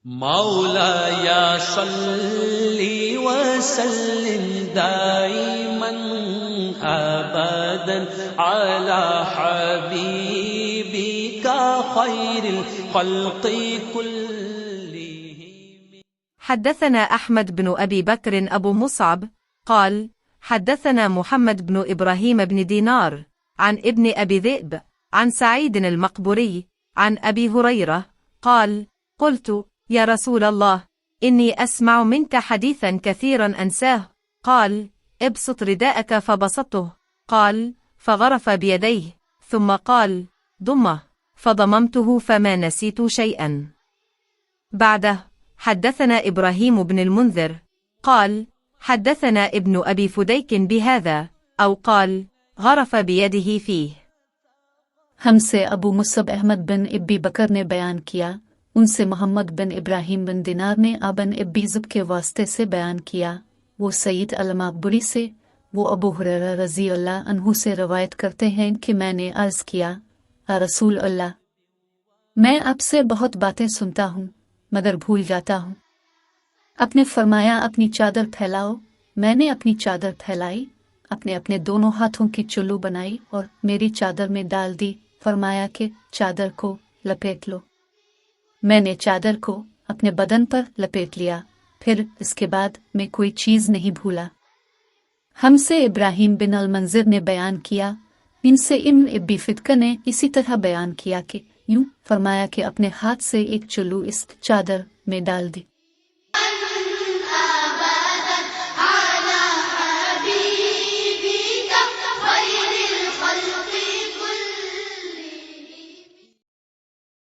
मौलाया सल्ली वसल्लिम दाइमन अबदन अला हबीबिका खैरिल खल्क़ि कुल्लिहिम। حدثنا أحمد بن أبي بكر أبو مصعب قال حدثنا محمد بن إبراهيم بن دينار عن ابن أبي ذئب عن سعيد المقبوري عن أبي هريرة قال قلت يا رسول الله إني أسمع منك حديثا كثيرا أنساه. قال ابسط رداءك فبسطته. قال فغرف بيديه ثم قال ضمه فضممته فما نسيت شيئا. بعده حدثنا إبراهيم بن المنذر قال حدثنا ابن أبي فديك بهذا أو قال غرف بيده فيه। हमसे अबू मुसब अहमद बिन इब्बी बकर ने बयान किया, उनसे मोहम्मद बिन इब्राहिम बिन दिनार ने अबन इब्बी ज़ुब के वास्ते से बयान किया, वो सईद अल-मक़बूरी से, वो अबू हुरैरा रज़ी अल्लाह अन्हु से रवायत करते हैं कि मैंने अर्ज़ किया, रसूल अल्लाह, मैं आपसे बहुत बातें सुनता हूँ मगर भूल जाता हूँ। आपने फरमाया अपनी चादर फैलाओ। मैंने अपनी चादर फैलाई, अपने अपने दोनों हाथों की चुल्लू बनाई और मेरी चादर में डाल दी। फरमाया कि चादर को लपेट लो। मैंने चादर को अपने बदन पर लपेट लिया, फिर इसके बाद मैं कोई चीज़ नहीं भूला। हमसे इब्राहिम बिन अल-मंज़िर ने बयान किया, इनसे इब्न अबी फ़िदक ने इसी तरह बयान किया कि यूं फरमाया कि अपने हाथ से एक चुल्लू इस चादर में डाल दी।